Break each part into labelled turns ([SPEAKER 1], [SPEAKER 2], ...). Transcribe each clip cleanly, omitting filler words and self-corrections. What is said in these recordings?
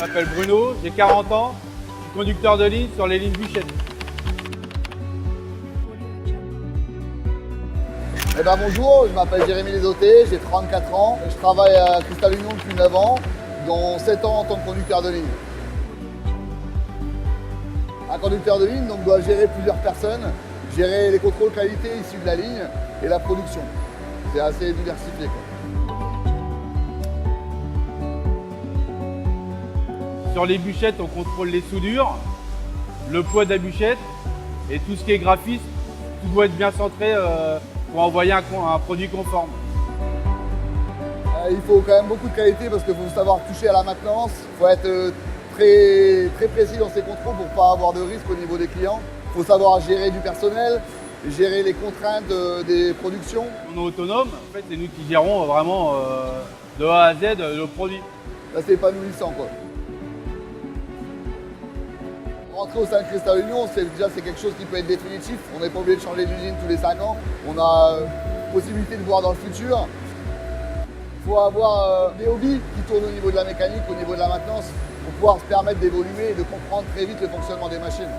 [SPEAKER 1] Je m'appelle Bruno, j'ai 40 ans, je suis conducteur de ligne sur les lignes Buchette.
[SPEAKER 2] Bonjour, je m'appelle Jérémy Lesoté, j'ai 34 ans, je travaille à Cristal Union depuis 9 ans, dont 7 ans en tant que conducteur de ligne. Un conducteur de ligne doit gérer plusieurs personnes, gérer les contrôles qualité issus de la ligne et la production. C'est assez diversifié, quoi.
[SPEAKER 1] Sur les bûchettes, on contrôle les soudures, le poids de la bûchette et tout ce qui est graphisme. Tout doit être bien centré pour envoyer un produit conforme.
[SPEAKER 2] Il faut quand même beaucoup de qualité parce qu'il faut savoir toucher à la maintenance. Il faut être très précis dans ses contrôles pour ne pas avoir de risque au niveau des clients. Il faut savoir gérer du personnel, gérer les contraintes des productions.
[SPEAKER 1] On est autonome, en fait c'est nous qui gérons vraiment de A à Z le produit.
[SPEAKER 2] Là c'est épanouissant, quoi. Rentrer au sein de Cristal Union, c'est quelque chose qui peut être définitif. On n'est pas obligé de changer d'usine tous les 5 ans. On a possibilité de voir dans le futur. Il faut avoir des hobbies qui tournent au niveau de la mécanique, au niveau de la maintenance, pour pouvoir se permettre d'évoluer et de comprendre très vite le fonctionnement des machines.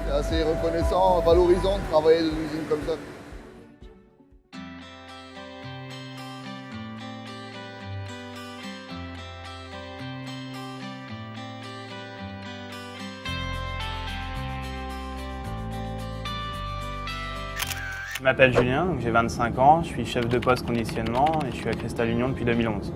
[SPEAKER 2] C'est assez reconnaissant, valorisant de travailler dans une usine comme ça.
[SPEAKER 3] Je m'appelle Julien, j'ai 25 ans, je suis chef de poste conditionnement et je suis à Cristal Union depuis 2011.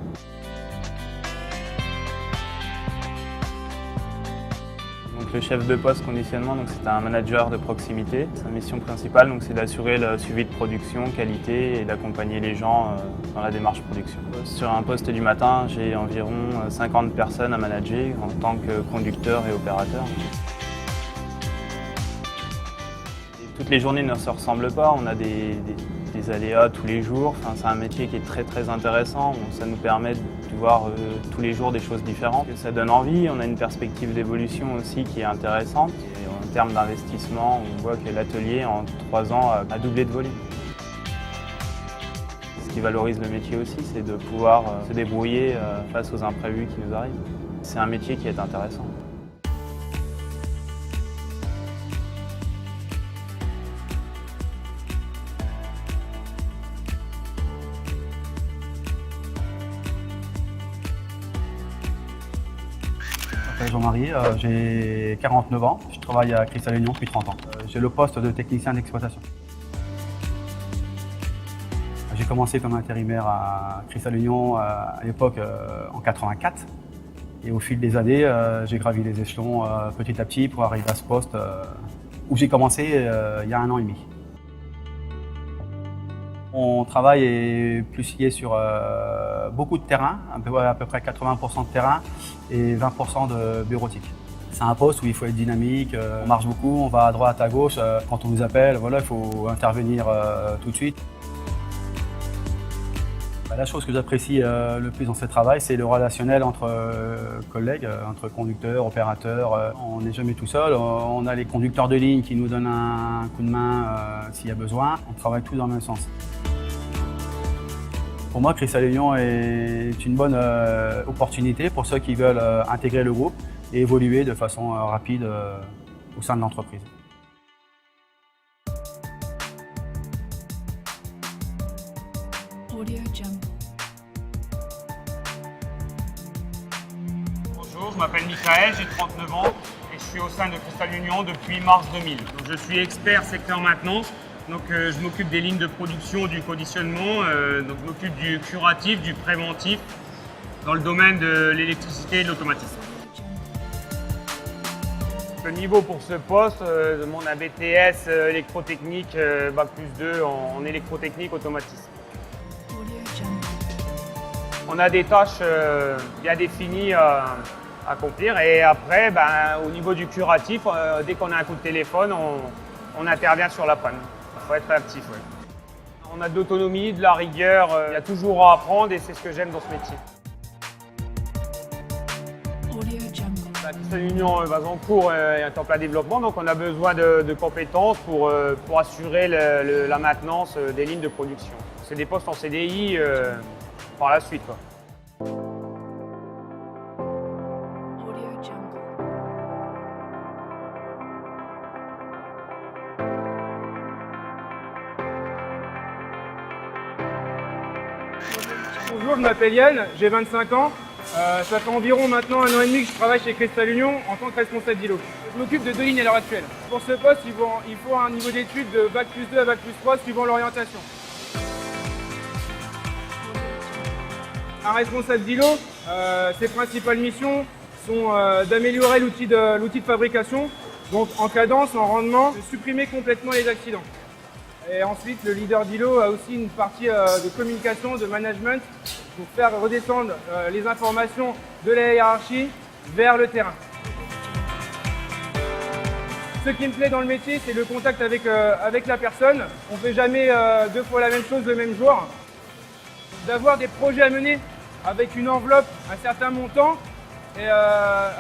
[SPEAKER 3] Donc, le chef de poste conditionnement, c'est un manager de proximité. Sa mission principale, c'est d'assurer le suivi de production, qualité et d'accompagner les gens dans la démarche production. Sur un poste du matin, j'ai environ 50 personnes à manager en tant que conducteur et opérateur. Toutes les journées ne se ressemblent pas, on a des aléas tous les jours. Enfin, c'est un métier qui est très intéressant, ça nous permet de voir tous les jours des choses différentes. Ça donne envie, on a une perspective d'évolution aussi qui est intéressante. Et en termes d'investissement, on voit que l'atelier en 3 ans a doublé de volume. Ce qui valorise le métier aussi, c'est de pouvoir se débrouiller face aux imprévus qui nous arrivent. C'est un métier qui est intéressant.
[SPEAKER 4] Je m'appelle Jean-Marie, j'ai 49 ans, je travaille à Cristal Union depuis 30 ans. J'ai le poste de technicien d'exploitation. J'ai commencé comme intérimaire à Cristal Union à l'époque en 84. Et au fil des années, j'ai gravi les échelons petit à petit pour arriver à ce poste où j'ai commencé il y a 1 an et demi. Mon travail est plus lié sur beaucoup de terrain, à peu près 80% de terrain et 20% de bureautique. C'est un poste où il faut être dynamique, on marche beaucoup, on va à droite, à gauche. Quand on nous appelle, voilà, il faut intervenir tout de suite. La chose que j'apprécie le plus dans ce travail, c'est le relationnel entre collègues, entre conducteurs, opérateurs. On n'est jamais tout seul, on a les conducteurs de ligne qui nous donnent un coup de main s'il y a besoin. On travaille tous dans le même sens. Pour moi, Cristal Union est une bonne opportunité pour ceux qui veulent intégrer le groupe et évoluer de façon rapide au sein de l'entreprise.
[SPEAKER 5] Bonjour, je m'appelle Michael, j'ai 39 ans et je suis au sein de Cristal Union depuis mars 2000. Donc, je suis expert secteur maintenance, donc je m'occupe des lignes de production, du conditionnement, donc je m'occupe du curatif, du préventif dans le domaine de l'électricité et de l'automatisme. Le niveau pour ce poste, mon ABTS électrotechnique, Bac plus 2 en électrotechnique automatisme. On a des tâches bien définies à accomplir et après, au niveau du curatif, dès qu'on a un coup de téléphone, on intervient sur la panne. Il faut être réactif. Ouais. On a de l'autonomie, de la rigueur, il y a toujours à apprendre et c'est ce que j'aime dans ce métier. La Cristal Union Bazancourt est en plein développement, donc on a besoin de compétences pour assurer la maintenance des lignes de production. C'est des postes en CDI par la suite, quoi.
[SPEAKER 6] Bonjour, je m'appelle Yann, j'ai 25 ans. Ça fait environ maintenant 1 an et demi que je travaille chez Cristal Union en tant que responsable d'îlot. Je m'occupe de 2 lignes à l'heure actuelle. Pour ce poste, il faut un niveau d'études de Bac+2 à Bac+3 suivant l'orientation. Un responsable d'îlot, ses principales missions sont d'améliorer l'outil de fabrication, donc en cadence, en rendement, de supprimer complètement les accidents. Et ensuite, le leader d'îlot a aussi une partie de communication, de management, pour faire redescendre les informations de la hiérarchie vers le terrain. Ce qui me plaît dans le métier, c'est le contact avec la personne. On ne fait jamais 2 fois la même chose le même jour. D'avoir des projets à mener avec une enveloppe, un certain montant, et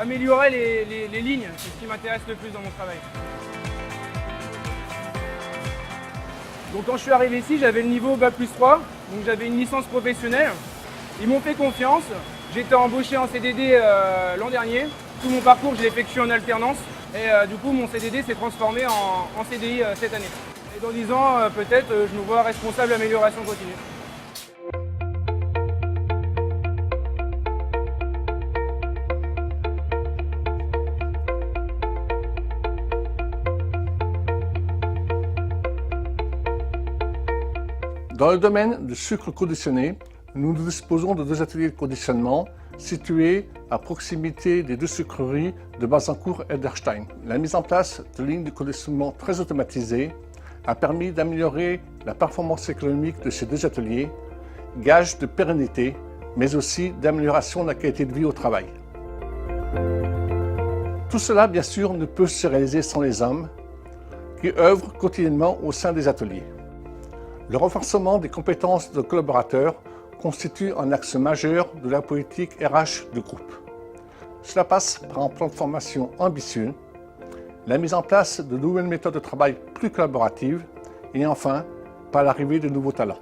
[SPEAKER 6] améliorer les lignes, c'est ce qui m'intéresse le plus dans mon travail. Donc quand je suis arrivé ici, j'avais le niveau Bac+3, donc j'avais une licence professionnelle. Ils m'ont fait confiance, j'ai été embauché en CDD l'an dernier. Tout mon parcours, je l'ai effectué en alternance. Et du coup, mon CDD s'est transformé en CDI cette année. Et dans 10 ans, peut-être, je me vois responsable d'amélioration continue.
[SPEAKER 7] Dans le domaine du sucre conditionné, nous disposons de 2 ateliers de conditionnement situés à proximité des 2 sucreries de Bazancourt et d'Erstein. La mise en place de lignes de conditionnement très automatisées a permis d'améliorer la performance économique de ces 2 ateliers, gage de pérennité, mais aussi d'amélioration de la qualité de vie au travail. Tout cela, bien sûr, ne peut se réaliser sans les hommes qui œuvrent quotidiennement au sein des ateliers. Le renforcement des compétences de collaborateurs constitue un axe majeur de la politique RH du groupe. Cela passe par un plan de formation ambitieux, la mise en place de nouvelles méthodes de travail plus collaboratives et enfin par l'arrivée de nouveaux talents.